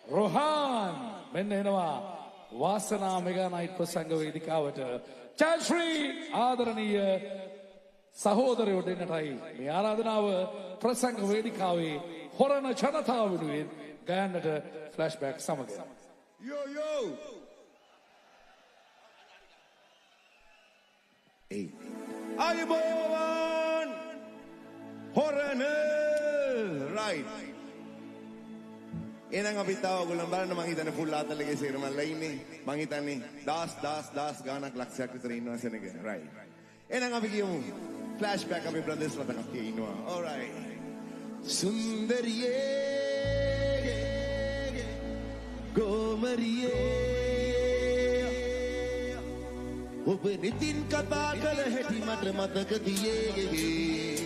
රොහාන් මෙන්න එනවා වාසනා මෙගා නයිට් ප්‍රසංග වේදිකාවට ජයශ්‍රී ආදරණීය සහෝදරයෝ දෙන්නටයි මේ ආරාධනාව ප්‍රසංග වේදිකාවේ හොරණ ජනතාව වෙනුවෙන් ගයන්නට ෆ්ලෑෂ්බැක් සමග Yo! Hey. Ayubowan! Horana! Right. Enang abitaw ko lang ba na makita na full lahat talaga sa irman lain ni. Makita ni das ganak laksa ko trino sa nega. Right. Enang abigyo mo. Flashback kami brothers na takakino. All right. Sundariye Gomariye ඔබ නිතින් කතා කළ හැටි මට මතක දියේ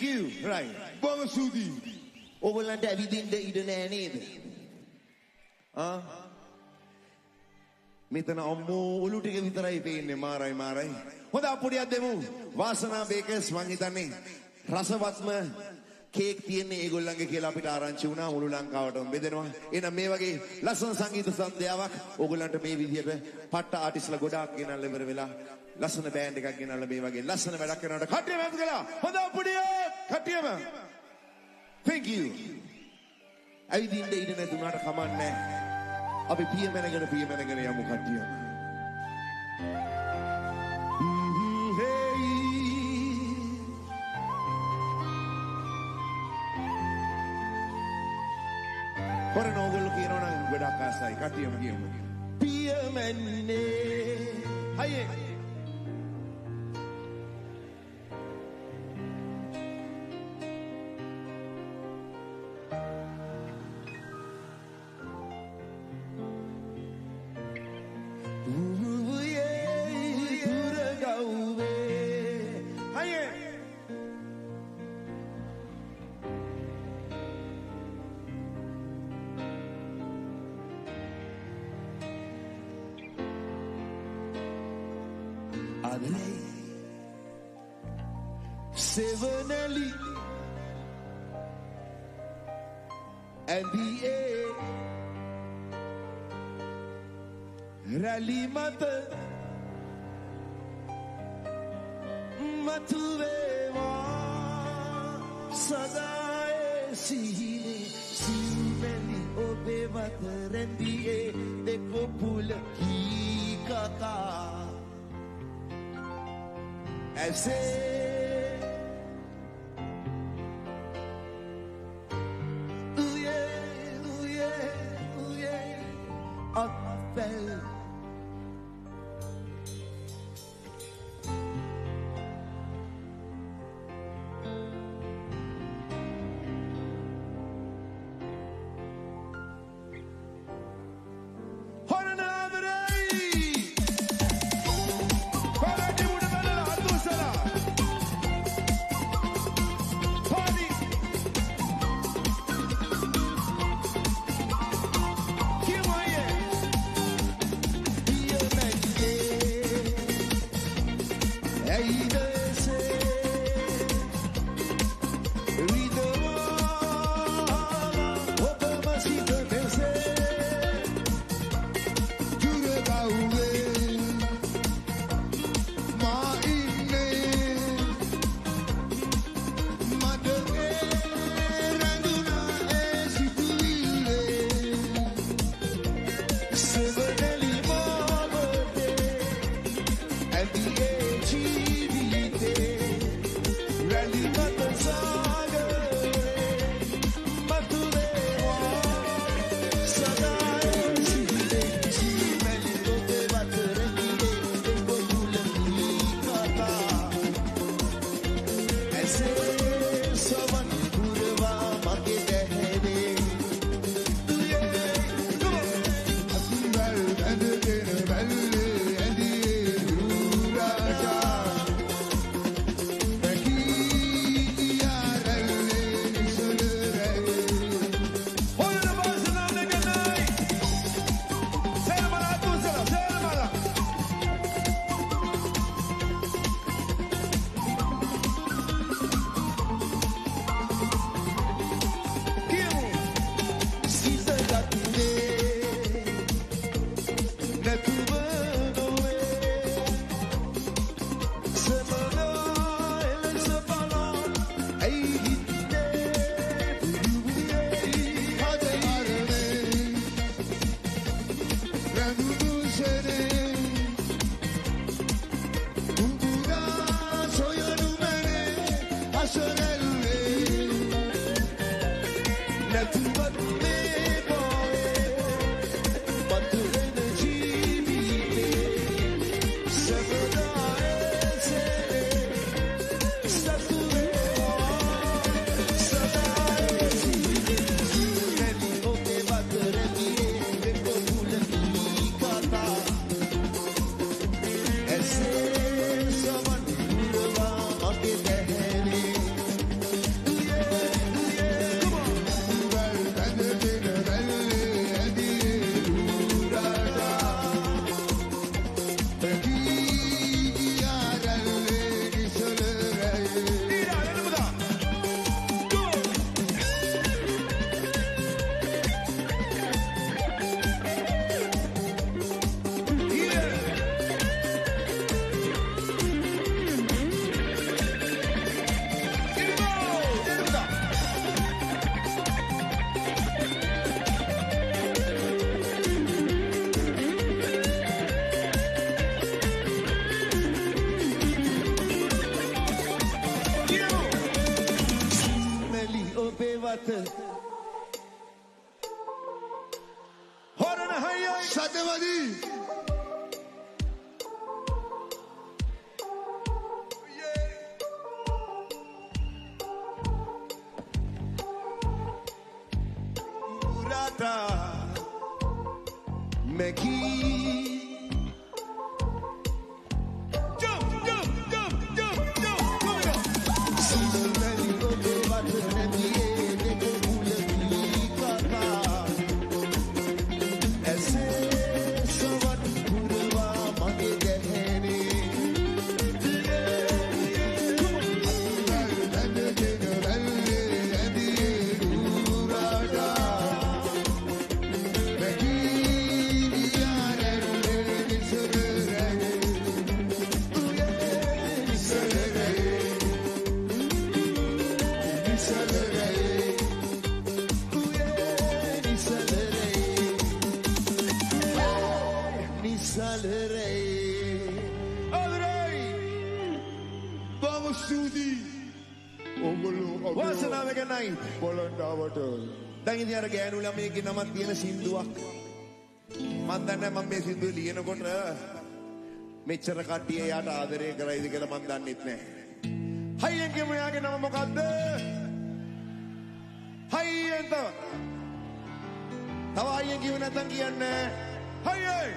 Thank you. Right. Bong Sudi. Overland everything that you don't need. මෙතන අම්මෝ ඔලු ටික විතරයි පේන්නේ මාරයි. හොඳ අපුඩියක් දෙමු. වාසනා බේකර්ස් මං හිතන්නේ රසවත්ම කේක් තියෙන්නේ ඒගොල්ලන්ගේ කියලා අපිට ආරංචි වුණා මුළු ලංකාවටම බෙදෙනවා. එහෙනම් මේ වගේ ලස්සන සංගීත සන්ධ්‍යාවක් ඕගොල්ලන්ට මේ විදිහට පට්ට ආටිස්ලා ගොඩාක් ගෙනල්ලා ඉවර වෙලා ලස්සන බෑන්ඩ් එකක් ගෙනල්ලා මේ වගේ ලස්සන වැඩක් කරනකොට කට්ටියම හත් කළා. හොඳ අපුඩියක් කට්ටියම. Thank you. ඇවිදින්න ඉඩ නැතුණාට කමන්නේ. අපි පියමැනගෙන යමු කට්ටිය. හොරන ඕගොල්ලෝ කියනවා නම් ගොඩක් ආසයි කට්ටියම කියමු. පියමැන්නේ හයේ Sevenally and the rally mata matuveva sadae sihine simeli obe matarendiye dekho pulaki kata aise මත හොරන හයයි සතවදී Urata Meki Jump, jump, jump, jump, jump, come on. සිංහලි ඔබේ වටනදියේ දෙක මුලදී කතා ඇසේ සවත් පුරවා මගේ දැහැනේ Vamos studi ඔගොල්ලෝ වාසනාවක නයි බලන්නාවට දැන් ඉතින් අර ගෑනු ළමයේගේ නමක් තියෙන සින්දුවක් මම දන්නේ මම මේ සින්දුව ලියනකොට මෙච්චර කට්ටිය යාට ආදරය කරයිද කියලා මම දන්නෙත් නැහැ හයියෙන් කියමු යාගේ නම මොකද්ද හයියෙන් තව හයියෙන් කියව නැත්නම් කියන්නේ හයියෙන්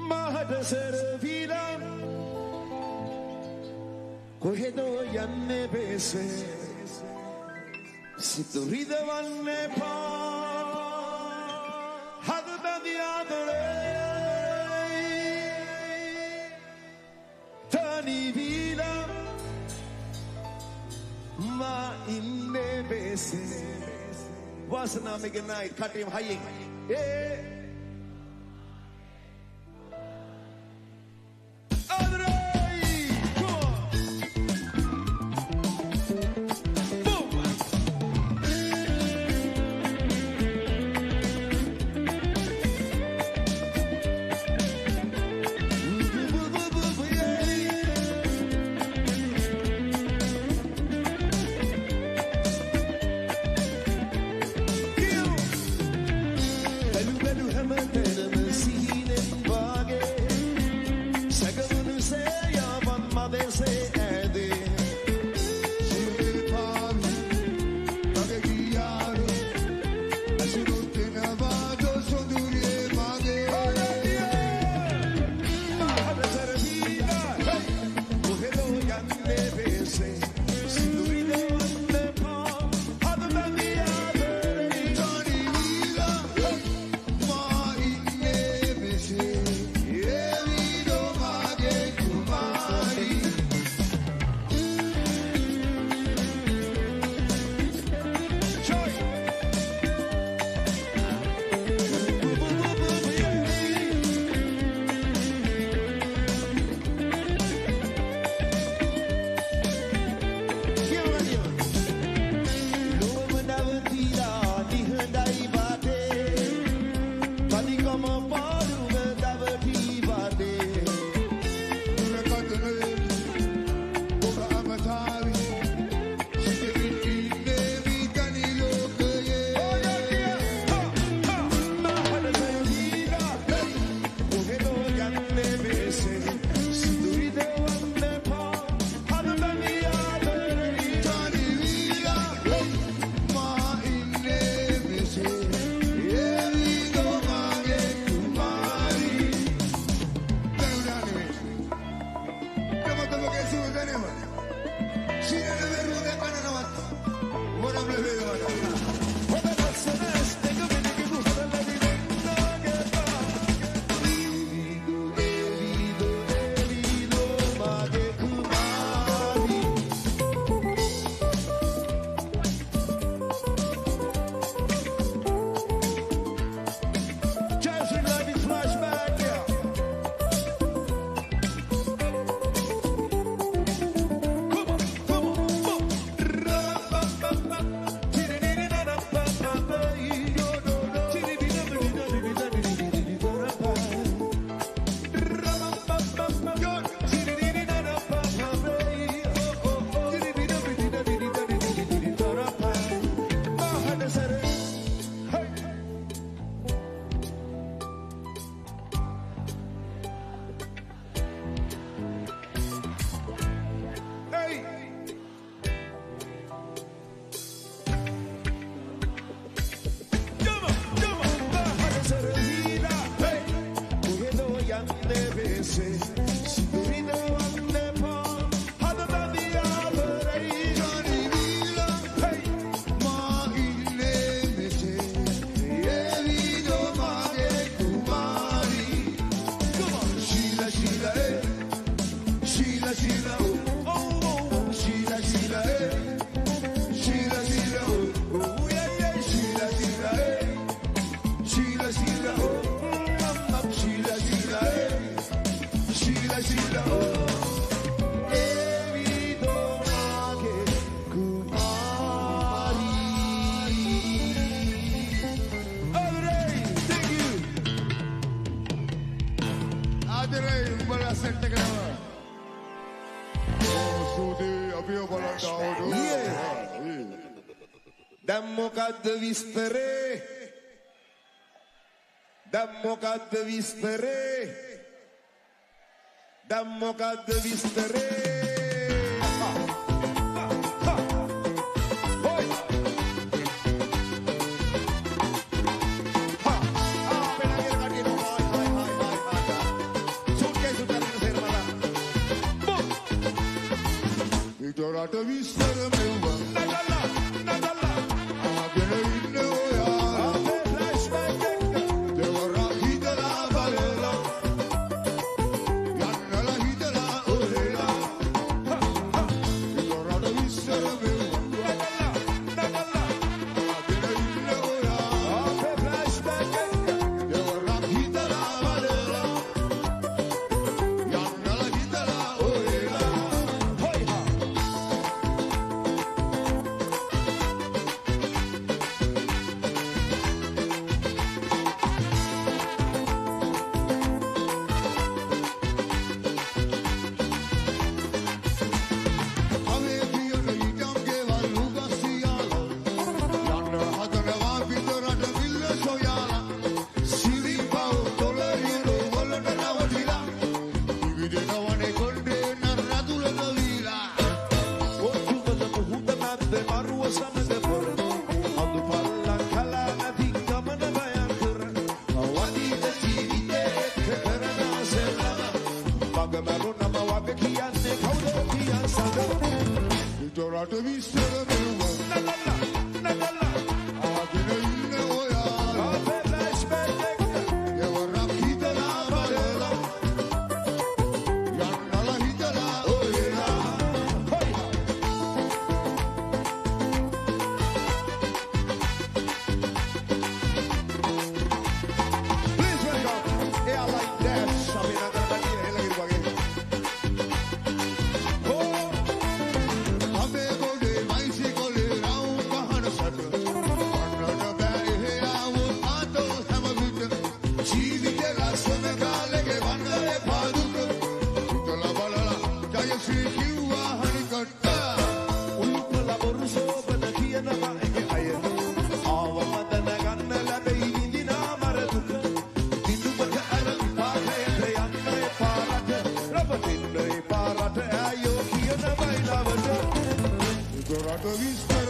මහට සරවිලා කොහෙදෝ යන්නේ බේසේ සිත රිදවන්නේ පා හද බැඳි ආදරේ තනි වීලා මා ඉන්නේ බේසේ වාසනා මේක නයි කටින් හයියෙන් යන්නේ වෙසේ සිදුරින වන්නේ පා හද බැඳි ආදරයි ගනි වීලා මා ඉන්නේ මෙසේ ඒවිදෝ මාගේ කුමාරි Sheila Sheila Sheila Sheila Sheila Sheila Sheila Sheila oh yeah yeah Sheila Sheila Sheila Sheila Sheila Sheila Sheila Sheila Evido mage kumari Alright, thank you Adere umbala set එක නම සූදී අපි බලන්න දැන් මොකද්ද විස්තරේ දැන් මොකද්ද විස්තරේ දැන් මොකද්ද විස්තරේ ඉතරට විස්තර මෙව්වා ආගෙන ඉන්න ඔයා දෙවරක් හිතලා බලලා යන්නලා හිතලා ඔරේලා ඉතරට විස්තර මෙව්වා ආගෙන ඉන්න ඔයා දෙවරක් හිතලා බලලා යන්නලා හිතලා ඔරේලා ඉතරට විස්තර මෙව්වා ආගෙන ඉන්න ඔයා දෙවරක් හිතලා බලලා යන්නලා හිතලා ඔයලා Please welcome Yeah, like that අපි නතර බඩිය හෙලගිරි වගේ අපේ ගොඩේ මයිසි කොලේ රවුම් ගහන සට අන්නට බෑ එහෙ ආවොත් ආතෝ හැම විට ජීවිතේ ලස්සන කාලෙක වන්නලේ පාදුක හිතලා බලලා ජයශ්‍රී කිව්වා හරි කට්ටා උල්පලා බොරු සෝබන කියනවා ඒ අය ආවම දැනගන්න ලැබෙයි විඳිනා මර දුක දිනුමක අර විපාකයේ යන්නේ පාරට රබතින්නේ පාරට ආයෝ කියන බයිලවට ඉතරට විස්තර